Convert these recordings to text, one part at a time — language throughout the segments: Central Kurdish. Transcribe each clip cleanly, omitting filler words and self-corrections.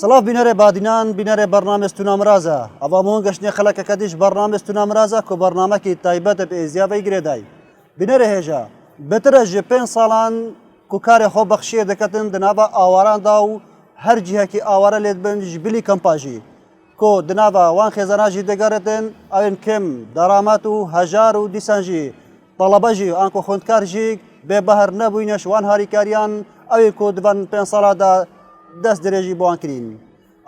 سلاف بینەرێ بادینان بینەرێ بەرنامە ستونامرازە ئەوامۆن گەشتنی خەڵکەکە دیش بەرنامە ستونامرازە کۆ بەرنامەکی تایبەتە بە ئێزیابەی گرێدای بینەرە هێژە بەترە ژێ 5 ساڵان کوکارێ خۆ بەخشیە دەکەتن دنابە ئاواراندا و هەر جیهەکی ئاوارە لێت بنج بلی کەمپاژی کۆ دنابە وان خێزاناژی دەگەڕێتن ئەوێن کەم دەرامەت و هەژار و دیسانژی تەڵەبەژی ئانکۆ خوندکارژی بێ بەهەر نەبووینە شوان هاریکاریان ئەوێ کۆ دبن 5 ساڵادا دەست درێژی بۆوان کرین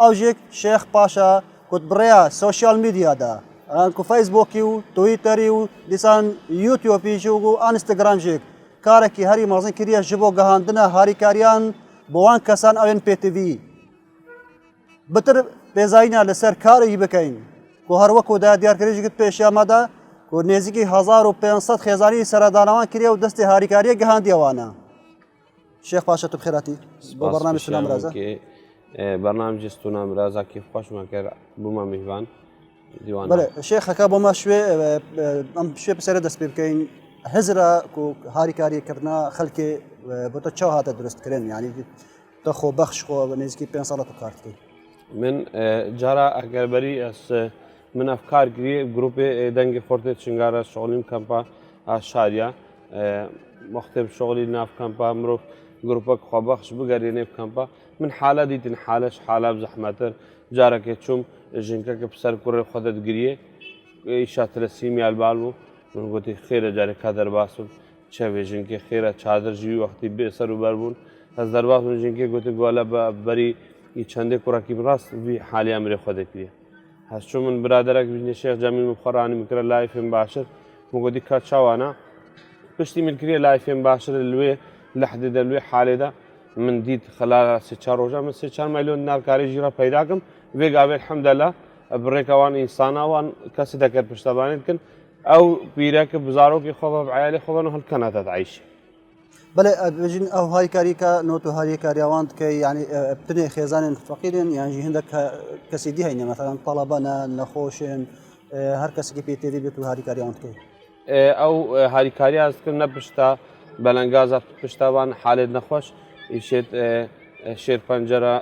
ئەوژێک شێخ پاشا کوتبڕەیە سۆشیال میدیادا ئەنکو فەیسبووکی و تویتەری و دیسان یوتیۆپیژ و ئانستەگرامژێک کارێکی هەری مەزن کریە ji بۆ گەهاندنە هاریکاریان بۆوان کەسان ئەوێن پێتیڤ بتر بێزایینە لەسەر کارێکی بکەین کۆ هەروەکودا دیارکردێژێکت پێشیامەدا کۆ نێزیکی 1500 خێزانی سەردانەوان کرێ و دەستی هاریکاریە گەهاندیەوانە شيخ باشا بخيراتي برنامج ستونام رازا برنامج ستونام رازا كيف خوش ما كر بوما مهوان ديوان بله شيخ هكا بوما شوي ام شوي بسرد دست بكين هزرا كو هاري كاري كرنا خلكي بوتا تشو هذا درست كرين يعني تخو بخش خو نزكي بين صلاه كارتي من جارا اگر بري اس من افكار جروب دنگ فورتي شنگارا شغلين كامبا شاريا مختلف شغلي ناف كامبا مروف جروبك خبخش بقريني بكامبا من حالة ديتن حالش حالة بزحمتر جارك يتشوم جنكك بسر كورة خدت قريه إيشات رسيمي البالو من قلت خير جارك هذا باسل شاف جنك خير چادر جيو وقتي بسر وبربون از درباس من جنك قلت قوالا بري يچنده كورة كي براس في حالي أمري خدت قريه هشوم من برادرك بجن الشيخ جميل مبخراني مكرر لايف مباشر من قلت كاتشاوانا بشتي من كريه لايف مباشر الوي لحد دلوي حالي ده من ديد خلال 3 روزه من 3 مليون دینار کاری جیرا پیدا کم وی قابل الحمد لله بريكوان انسانا وان كسي دكر پشتبانید کن او بیرک بزارو کی خوب بعیال خوبن هل كانت تعيش بله بجن او هاي كاريكا نوتو هاي كاريوان كي يعني ابتني خيزان فقيرين يعني عندك كسيدي هنا مثلا طلبنا نخوشن هر كسي بي تي في بتو هاي كاريوان كي او هاي كارياز كنا بشتا بلنگازات پشتوان حالت نخوش ایشت شیر پنجره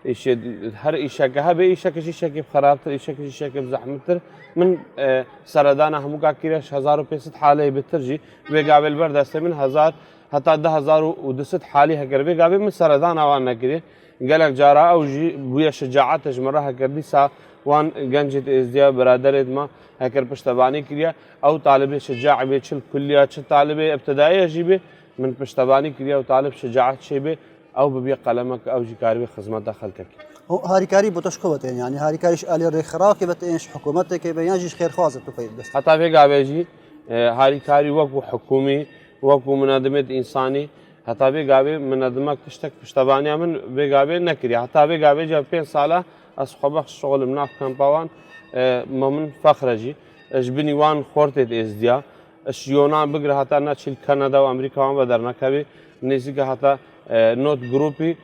ایشت هر ایشک هبه ایشک خرابتر ایشک زحمتر من سردان همو کاکیرش 1500 حاله بترجی و قابل بردست من 1000 حتی 10200 حالی هکر و قابل من سردان آوان نکری قالك جارا او جي بويا شجاعتش مره كردي سا وان گنجت ازديا برادرت ما هكر پشتباني كريا او طالب شجاع بيشل كليه طالب ابتدائيه جيبه من پشتباني كريا او طالب شجاعت شيبه او ببيع قلمك او جكاري خدمات خلكك هو هاريكاري بتشكوتين يعني هاريكاريش آلي الرخراكي بتنش حكومتك بينجيش خير خوازة تفيد بس حتى في قابجي هاريكاري وقو حكومي وقو منظمه انساني حتى في قابل منظمه تشتك پشتباني من في قابل نكري حتى في قابل جاب 5 ساله أصحابك شغل مناف كامباوان ممن فخرجي جبني وان خورتت ازديا الشيونان بقرا حتى ناتشيل كندا وامريكا وان بدرنا كبي نزيك حتى نوت جروبي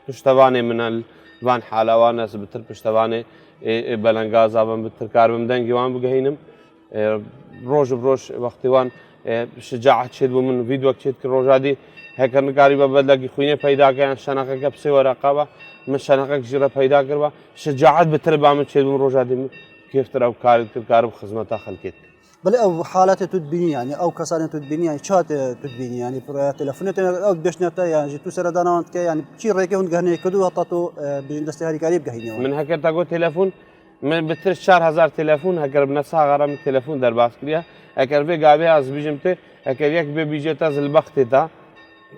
پشتواني من الوان حالوان اس بتر پشتواني بلنگاز ابن بتر كاربم دنگي وان بگهينم روج بروش وقتي وان شجاعت شد من فيديو كشيت كروجادي هيك نقاري ببلغ خوينه پیدا كان شناقه كبسي ورقابه من شناقه جرا پیدا کروا شجاعت بتربا من شد من روجادي كيف ترى كارب خدمات خلقت بل او حالات تدبيني يعني او كسان تدبيني يعني شات تدبيني يعني تلفونات او بشنتا يعني جيتو سردانا انت يعني شي ريكه هون غني كدو وطاتو بيندستي هاري قريب غهيني من هكر تاغو تليفون من بتر 4000 تليفون هكر بنسا غرام تليفون در باس كريا هكر في غابي از بيجمته هكر يك بيجيتا البخت تا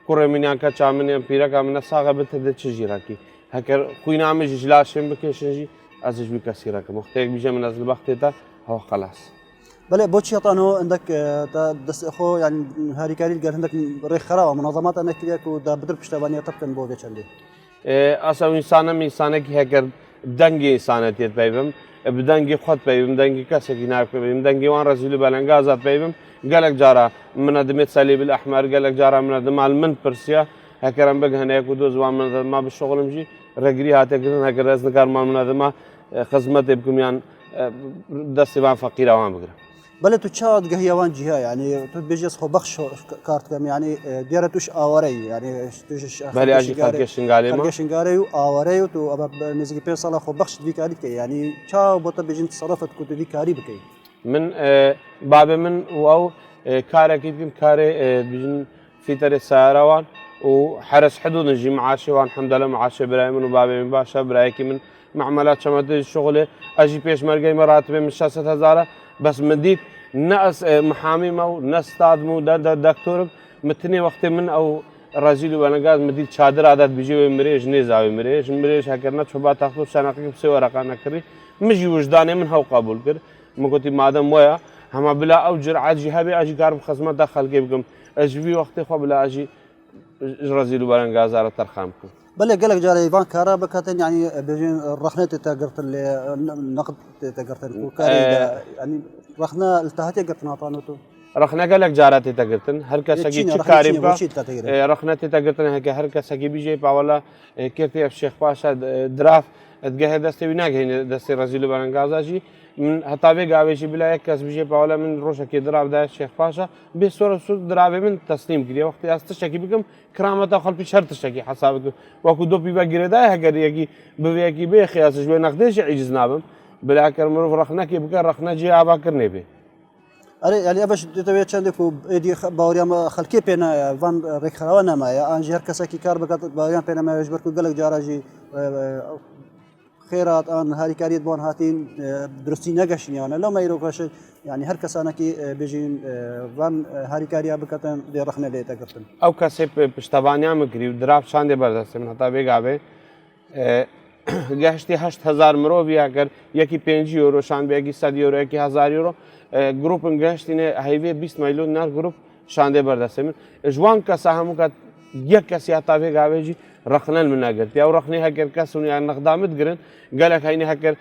كورمينيا كا چامن پيرا كا من ساغه بتر تشجيراكي هكر خوينا مش جلاشم بكشنجي ازج بكسيرا مختيك بيجي من از البخت تا هو خلاص بله بوتشي طانو عندك دس اخو يعني هاري كاري قال عندك ريخ خرا منظمات انك كياك ودا بدر بشتبانيه طبقا بوجه چندي اصلا انسانه کی هكر دنگي انسانيت بيبم بدنگي خود بيبم دنگي كاسكي ناك بيبم دنگي وان رسول بلنگازات بيبم قالك جارا من دمت صليب الاحمر قالك جارا من دمال من برسيا هكرم بق هنا يكودوز وان من ما بالشغل مجي رجري هاتكن هكر رزن كار ما من ما خدمت بكم يعني دستي وان فقيره وان بقرا بله تو چه گهی وان جیه یعنی تو بیشتر خو بخش کارت کم یعنی دیاره توش آواره یعنی توش بله اجی خرکشنگالی ما خرکشنگاری و آواره و تو اب نزدیک 5 سال خو بخش بیکاری که یعنی چه بوده بیشتر تصرفت کود بیکاری بکی من باب من او كاره كيف كاره بجن في ترى ساروان وحرس حدود نجي معاشي وان الحمد لله معاشي براي من وبابي من باشا براي من معاملات شمت الشغل اجي بيش مرقي مراتب من 6000 بس مديت ناس محامي مو ناس استاذ مو دكتور متني وقت من او رازيل وانا قاعد مديت شادر عادات بيجي مريج نيزاوي مريج هكرنا شبا تاخذ سنه بسي ورقه كري مجي وجداني من هو قبول كر ما قلت مادام ويا هم بلا او جرعه جهابي اجي قارب خصمه دخل كيفكم اجي في وقت خو بلا اجي رازيل وانا قاعد على ترخامكم بله قالك جاري ايفان كارا بكاتن يعني بيجين رخنت تقرت النقد تقرت الكاري يعني رخنا التهاتي قرت ناطانوتو رخنا قالك جاراتي تقرتن هر كسا کی کاری با رخنا تقرتن هک هر کسا کی بیجی باولا کیرتی الشيخ باشا دراف اتجه دستي بناجي دستي رازيل بانغازاجي من هتابع قاويشي بلا یک کس بیجی باولا من روشا کی دراف ده الشيخ باشا بسور سود دراف من تسلیم کردی وقتی استشکی بکم کرامت خال پیش شرط شکی حسابك وكو دو بيبا جريدا هكر يجي بيجي بخياس شوي نقدش عجز نابم بلا كرمرو رخنا كي بكر رخنا جي ابا كرني بي اري يعني ابش تبي چندكو ايدي باوريام خلكي بينا فان ريخرانا ما يا انجر كسكي كار بقت باوريام بينا ما يجبركو قالك جاراجي خيرات ان هاري كاريت بون هاتين درستي نگشني انا لو ما يروكش يعني هر كسانا كي بيجين فان هاري كاريا بكتن دي رخنا لي تقرتن او كسب پشتوانيا مگري دراف شان دي بردست من هتا بيگاوي گشتی 8000 مرۆڤ اگر یکی 5 یورو شان بێگی 100 یورو یکی 1000 یورو گروپن گشتینە هەیوێ 20 میلیۆن نار گروپ شاندێ بەردەستێ من ژوان کەسە هەموو کات یەک کەسی هەتا بێگاوێژی رەخنەن من نەگرت یا ڕەخنی هەگەر کەس و یان نەخدامت گرن گەلک هەینی هەکەر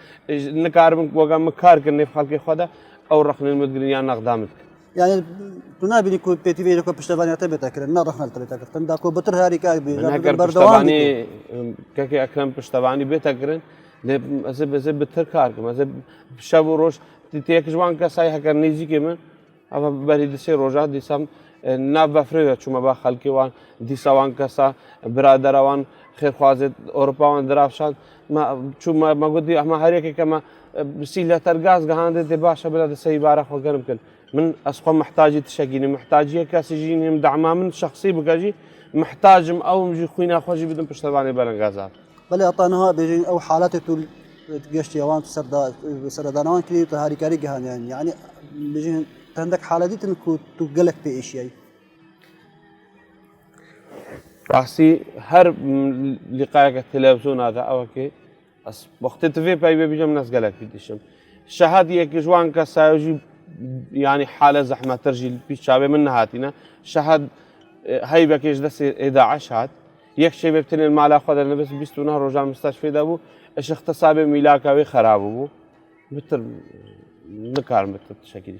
نکاربن وەگەم مکارکردنێ خەڵکی خۆدا ئەو رەخنن متگرن یان نەخدامت يعني تنابني كو بيتي فيديو كو بشتباني تبتكر نا رخنا تبتكر تندا كو بتر هاري كاك بي بردواني كاكي اكرم بشتباني بتكرن زب بتر كاركم زب شب وروش تيك جوان كساي هكر نيجي كمان ابا بريد سي روجات دي سام ناب بفريد چوما با خلقي وان دي سوان كسا برادر وان خير خوازت اوروبا وان درافشان ما چوما ما قدي ما هريك كما بسيله ترغاز غاند دي باشا بلاد سي بارخ وقرم كل من أسقى محتاج تشكيني محتاجية كاسجيني مدعمة من شخصي بقاجي محتاجم أو مجي خوينا خوجي بدون بشتباني بلنغازات بله أطانها بيجي أو حالات تول تجشتي وان سردانوان كلي تهاري كاري جهان يعني بيجي عندك حالة دي تنكو تقلق بإشياء راسي هر لقاء التلفزيون هذا أو كي وقت تفي باي بيجي من ناس قلق بديشم شهادة كجوان كسايجي يعني حالة زحمة ترجي بيشابه من هاتينا شهد هاي بكيش دس 11 هات يك شيء ببتني المال أخذ أنا بس بيستونا رجال مستشفى دابو إيش اختصابه ميلاكاوي خرابه بتر نكار بتر تشكيل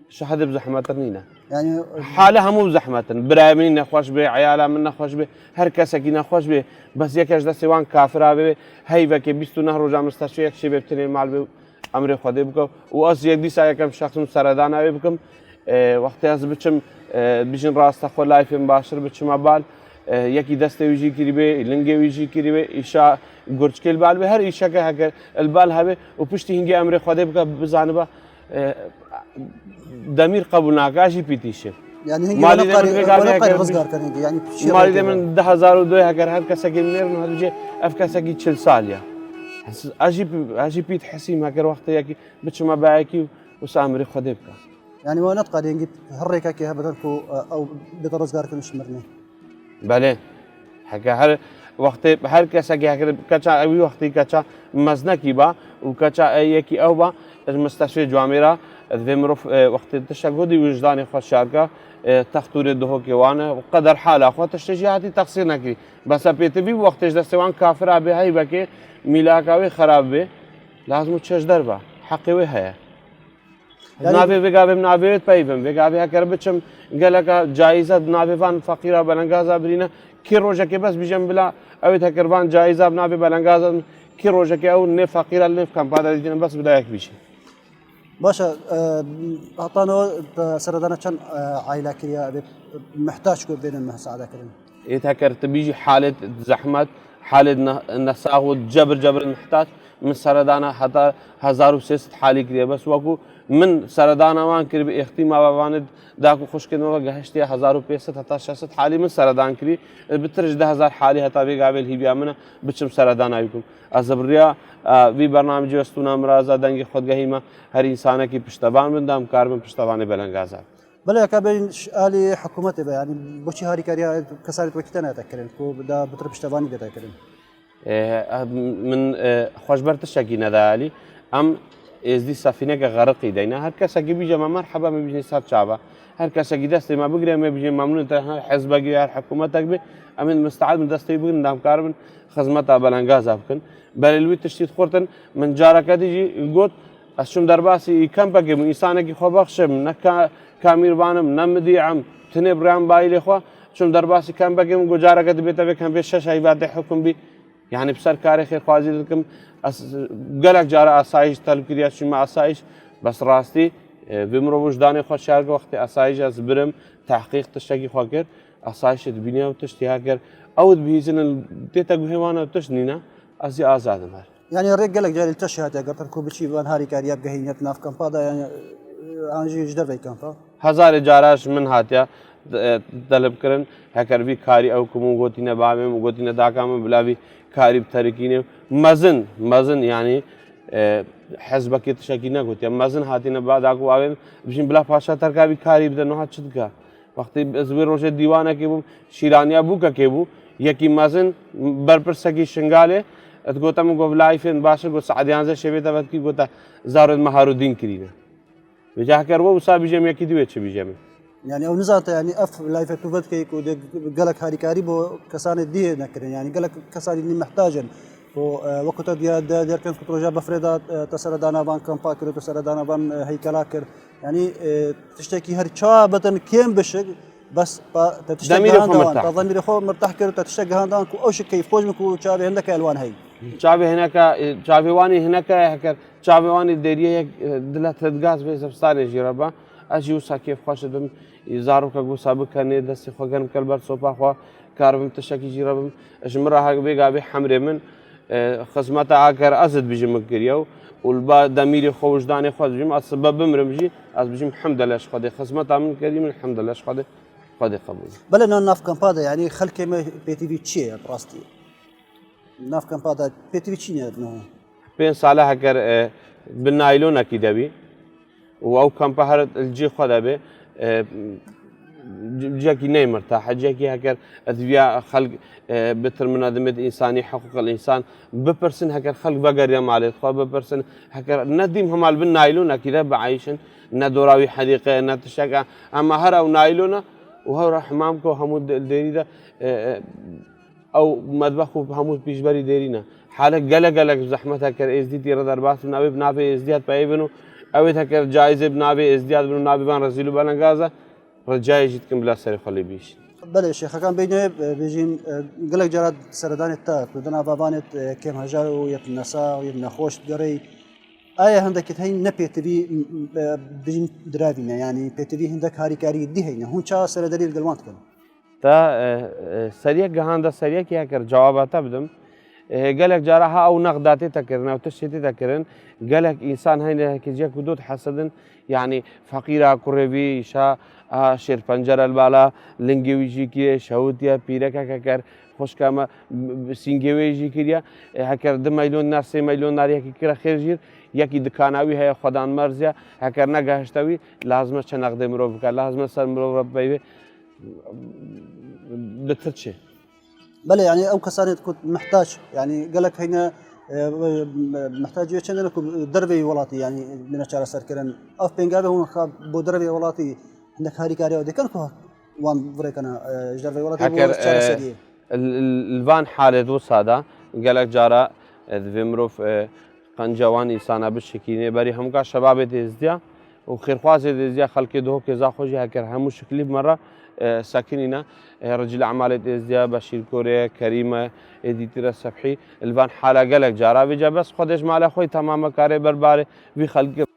شهد بزحمة ترنينا يعني حالة مو بزحمة براي مني نخوش به عياله من نخوش به هر كسا كي نخوش به بس يكش دس وان كافر به هاي بكي بيستونا رجال مستشفى يك شيء ببتني المال امر خدا بکم و از یک دیسا یکم شخص سردان آوی بکم وقتی از بچم بیشتر راست خو لایفم باشر بچم ابال یکی دسته ویجی کریبه لنگه ویجی کریبه ایشا گرچکل بال به هر ایشا که هکر البال هبه و پشتی هنگی امر خدا بکم بزنبا دمیر قبول ناکاشی پیتیشه يعني هنگی مالی رزگار کنی يعني مالی من 10002 هکر هر کسی که میرن هر جه اف کسی که 40 سالیه اجي بيت حسيم هكر وقت ياكي بتشما بايكي وسامري خديبك يعني ما نتقى ينجي هريكا كي هبدلكو او بترزقار كنش مرني بله حكا هر وقت هر كسا كي هكر كچا اوي وقت كچا مزنكي با وكچا ياكي او با المستشفى جواميرا ذمرف وقت تشغودي وجداني خوش شاركا تختور دهو كيوانا وقدر حاله اخو تشجيعاتي تقصير نكري بس بيتبي وقت دستوان كافر ابي هاي بكي ميلاكاوي خراب به لازم تشج دربه حقي وهي نابي بيغابي نابي بايبم بيغابي هكر بچم قالك جائزه نابي فان فقيره بلنغازا برينا كي روجا كي بس بيجم بلا او تكربان جائزه نابي بلنغازا كي روجا كي او نه فقيره نه كم بعد بس بدايك بيشي باشە هەتانەوە سەردانە چەند عیلاکریا محتاج کو بێنن مەساعدەکردن يتهكر تبيجي حالة زحمة حالة نساغ جبر محتاج من سردانا حتى 1600 حالي كريه بس وكو من سردانا وان كري باختي ما باند داكو خوش كدمه وقهشتي 1500 حتى 600 حالي من سردان كري بترج 10000 حالي حتى بيقابل هي بيامنا بتشم سردانا يكون ازبريا في برنامج وستونا مرازا دنگ خودگهیما هر انسانه کی پشتوان من دام کار من پشتوان بلنگازا بەڵێ کابین ئالی حکوومەتە بە ینی بۆچی هاریکاریا کەسانی وەکیتە ناتەکردن کۆ بدا بتر پشتەوانی دەتاکردن من خوشبەر تشتێکی نەدالی ئەم ئێزدی سەفینەکە غەرقی دەینا هەر کەسێکی بیجەمە مەرحەبا مەبینی سەر چاوە هەر کەسێکی دەستی ما بگرێ مەبینی مەمنون حەزبەگی یار حکوومەتێک بێ ئەمن مستعد من دەستی بگرن دامکار بن خزمەتە بەلەنگازا بکەن بەلەلوی تشتیت خۆرتن من جارەکە دیژی گوت ئەچوم دەرباسی کەمپەکەم ئینسانێکی خۆبەخشم نەکە کامیربانم نەمدیعم تنێ بڕیان بای لێخوا چون دەرباسی کەمپەکەم گۆجارەکە دەبێتەوێ کەم بێ 6 هیوادە حکم بی يعني بسر كاري خير خوازي لكم قالك جارة أسايش تلقيا شما أسايش بس راستي بمرو وجداني خوش شارك وقت أسايش أزبرم تحقيق تشتكي خاكر أسايش الدنيا وتشتي هاكر أو بيزن تيتا جهوانا وتشنينا أزي آزاد مال يعني الرجال قالك جاري التشهد قطر كوبشي بان هاري كارياب جهينيت ناف كامبادا يعني عنجي جدر في كامبا هزار جاراش من هاتيا طلب كرن هكر بي كاري أو كمو قوتينا بعمل قوتينا داكام بلاوي كاري بتركينه مزن يعني حزبك يتشكينا قلت يا مزن هاتينا بعد أكو عامل بيجين بلا فاشة تركابي كاري بدنا نوع شدكا وقت أزبير روشة ديوانة كيبو شيرانيا بوكا كيبو يكي مزن بربرسكي شنغالي تقولت أمو قبل لايفين باشر قلت سعديان زي شبيه تبت كي قلت زارد مهارودين كرينا بيجاه كربو وصابي جميع كي دويت شبي جميع يعني او نزات يعني اف لايف توفت كي قالك هاري كاري بو كسان دي نكرن يعني قالك كسان اللي محتاجن وقت دير كان بروجا بفريدا تسردانا بان كامباكر تسردانا بان هيكلاكر يعني تشتكي هر شابتن كيم بشق بس تشتكي هاندان ضمير خو مرتاح كر تشتكي هاندان او شك كيف خوجمكو شابي عندك الوان هي شابي هناك شابي واني هناك هكر شابي واني ديريه دلت غاز بزبستاني جربا اجي وسا كيف خاشدم يزارو كغو سابق كان دسي خوغن كلبر صوبا خو كاربم تشكي جربم اجمرا هاك بيغابي حمري من خدمتا اگر ازد بيجي مكريو والبا دميري خوجداني خوجم اسبب مرمجي از بيجي الحمد لله خدي خدمتا من كريم الحمد لله خدي قبول بلا ناف كامبادا يعني خلك بي تي في تشي براستي ناف كامبادا بي تي في تشي نو بين صالح هكر بالنايلون اكيد بي او كامبا الجي خدا به جاكي نيمر تاع جاكي هكر ادويا خلق بتر منظمه انساني حقوق الانسان ببرسن هكر خلق بقر يا مالي خو ببرسن هكر نديم هم بالنايلون كذا بعيشن ندوراوي حديقه نتشقى اما هر او نايلون وهو حمامكو حمود الديريده او مذبحكو حمود بيجبري ديرينا حالك قلق زحمه هكر اس دي تير درباس نابي بنابي ازدياد بايبنو اويت هكر جائزه بنابي ازدياد بنو نابي بان رزيلو بلنغازا رجاي جيتكم بلا سري خلي بيش بله شيخ كان بينه بيجين قلق جراد سردان التاك بدنا بابانت كم هجار ويت النساء ويت نخوش دري آية عندك هين نبي تبي بيجين درافينا يعني بتبي عندك هاري كاري دي هين هون شا سرداري القلوانت كن تا سريع جهاندا سريع كيا كر جوابات بدم قالك جارها او نقداتي تكرنا او تشتي تكرن قالك انسان هين كيجي كدود حسدن يعني فقيره قربي شا شير پنجر البالا لنگويجي كي شهوتيا بيركا ككر خوشكما سينگويجي كيا هكر 2 مليون نار 3 مليون نار يكي كرا خير جير يكي دكاناوي هي خدان مرزيا هكر نگهشتوي لازم چه نقد مرو بك لازم سر مرو ربي بترشي بله يعني او كسانت كنت محتاج يعني قالك هنا محتاج يشندنا دربي ولاتي يعني من اشار سركرن اف بنغابه هون بو دربي ولاتي عندك هاري كاريو دي كان وان بريكنا دربي ولاتي هكر الفان حاله وسادا قالك جارا فيمروف قنجوان انسان بالشكينه بري همكا شباب تزديا وخير خوازي تزديا خلق دو كذا خوجي هكر همو شكلي مره ساكنين رجل اعمال ازديا بشير كوريا كريمه اديتر الصبحي الفان حاله قالك جارا بيجا بس خدش مال اخوي تمام كاري برباري في خلق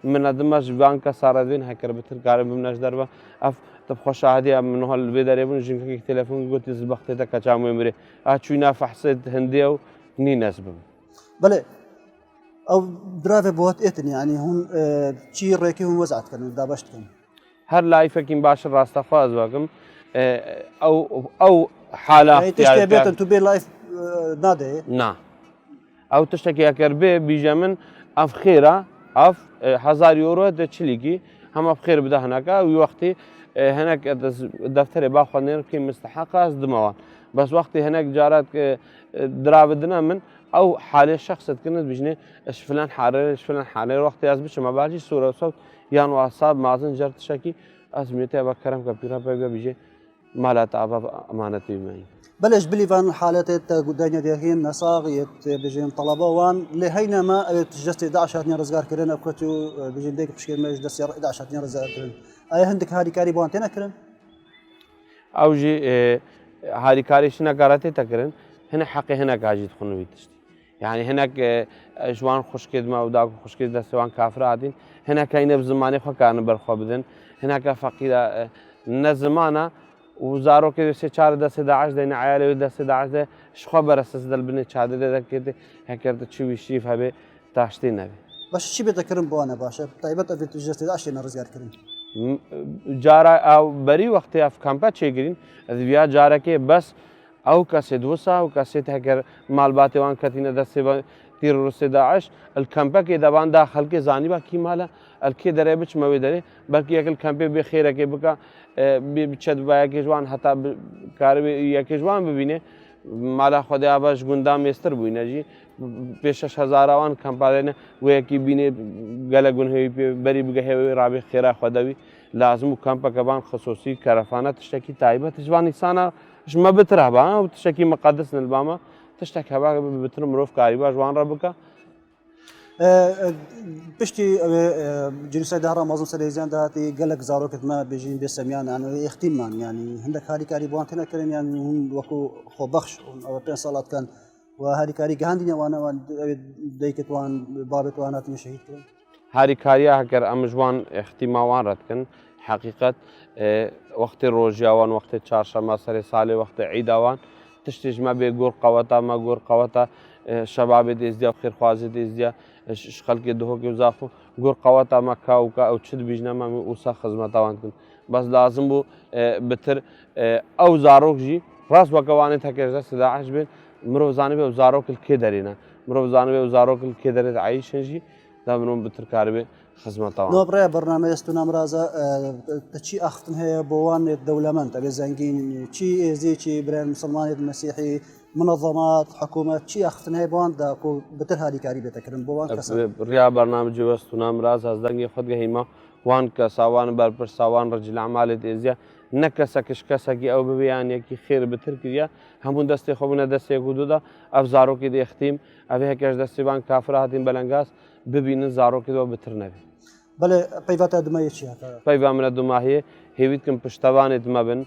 منظمه جوان که ساردین هکر بتر کار بمنش دربا اف طب خوش عادی من هال بداره بون جنك تلفون قلت زبخت تا كچامو امري اچوينا فحصت هنديو ني نسبم بله او درافه بوت اتن يعني هون چی ريكي هون وزعت كن دابشت كن هر لايفكين باش راست خواز واقم او حاله يعني تشتي بيتن تو بي لايف نادي نا او تشتكي اكربي بيجا من اف خيره اف 1000 يورو تشليكي هم بخير بدا هناك وقتي هناك دفتر باخذ كي مستحقه از دموان بس وقتي هناك جارات درابدنا من او حاله شخص كنت بجني اش فلان حاله اش فلان حاله وقتي از بش ما باجي صوره صوت يان واتساب مازن جرت شكي ازميته بكرم كبيره بيجي مالات امانتي معي بلش بليفان حالات قدانيا ديهين نصاغ بيجين طلبه وان لهينا ما تجست 11 هاتني رزقار كرن كنتو بيجين ديك بشكل ما يجلس 11 هاتني رزقار كرن اي عندك هاري كاري بوانتنا كرن او جي هاري كاري شنا كاراتي تكرن هنا حقي هنا كاجي تخونو بيتشتي يعني هناك جوان خشكيد ما وداك خشكيد دسوان كافر عادين هنا كاينه بزماني خو كان برخو بدن هناك فقيره نزمانه وزارو که سه 4 10 11 دین عیالی 10 11 شخو برسس دل بنی چاده ده که هکرت چوی شیف هبه تاشتی نبی باش چی بتكرم بوانا باشا طيبت افي تجست 11 رزقار كرن جارا او بری وقت اف کمپا چگرین ادویا جارا که بس او کسی دوسا او کسی هکر مالبات وان کتینه دسته تیر روس داعش الكامبا كي دبان داخل كي زاني باكي مالا الكي دريبش ما بيدري بلكي ياكل كامبي بخير كي بكا بتشد بايا كي جوان حتى كاربي يا كي جوان ببينه مالا خدا باش گندام استر بوينه جي 5000 وان كامبا لنا ويا كي بينه گلا گن هي بري بگه رابي خيرا خداوي لازم كامبا كبان خصوصي كرفانه تشتكي تايبه تجوان انسان ما بترهبا وتشتكي مقدس الباما تشتكي هبا بتر مروف كاريبا جوان ربكا بشتي جنسي دهرا مازن سليزان دهاتي قالك زاروكت ما بيجين بسميان يعني اختيمان يعني عندك هاري كاري بوانتنا كرن يعني هون وكو خو بخش او بين صلاه كان وهاري كاري جاندينيا وانا ديكت وان بابت وانات شهيد كرن هاري كاريا هكر ام جوان اختيما وان رتكن حقيقه وقت روجياوان وقت چهارشنبه سر سال وقت عيداوان تشتيج ما بيقور قوتا ما قور قوتا شباب ديزديا وخير خوازي ديزديا خلق دهو كي وزافو قور قوتا ما كاوكا او تشد بيجنا ما اوسا خدمتا وانكن بس لازم بو بتر او زاروك جي راس وكواني تكير 11 بين مرو زاني بي زاروك الكدرينا مرو زاني بي زاروك الكدري عايشن جي دامرون بتر كاربي خدمتا نو برا برنامج استنا مرازا تشي اختن هي بوان الدولمنت ابي زنقين تشي زي تشي برين مسلمان المسيحي منظمات حكومات تشي اختن هي بوان داكو بتر هاري كاري بتكرم بوان كسا ريا برنامج استنا مرازا زدنگي خود هيما وان كساوان بربر ساوان رجل اعمال ازيا نكسا كشكسا او ببيان يكي خير بتر كريا همون دستي خوبنا دستي حدودا افزارو كي دي اختيم ابي هكاش دستي بان كافراتين بلنگاس ببين زارو كي دو بتر نبي بله پیوات ادمایی چی هست؟ پیوام من ادمایی هیوید کم پشتوان ادمابن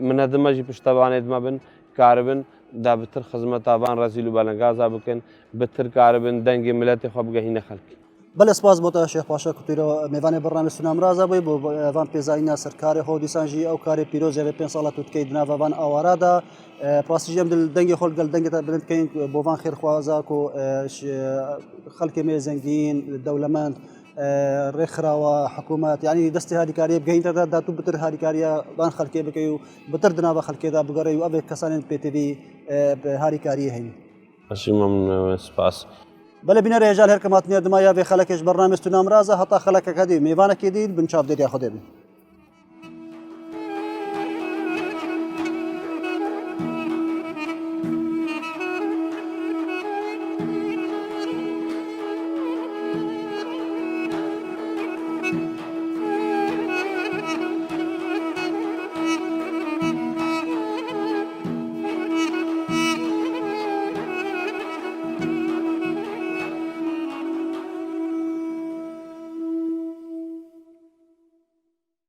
من ادماجی پشتوان ادمابن کاربن دا بتر خدمت آبان رزیلو بالنگازا بکن بتر کاربن دنگ ملت خواب گهینه خلق. بله سپاس بوده شیخ پاشا کتیرو میوان برنامه سنام رازا بی بو وان پیزاینا سرکاری خودی سانجی او کاری پیروزی و 5 ساله توت دنا وان آواردا پراسیجم دل دنگ خلق دل دنگ تا بلند کین بو وان خیر خوازا کو خلق میزنگین دولمند رخرا وحكومات يعني دستي هذه كاريه بجين تدا داتو بتر هذه كاريه بان خلكي بكيو بتر دنا بخلكي دا بغري وابي كسانين بي تي في بهاري كاريه هي ماشي من سباس بلا بنا رجال هركمات نير دما يا في خلكش برنامج تنام رازه حتى خلك كدي ميفانك يدين بنشاف دي ياخذ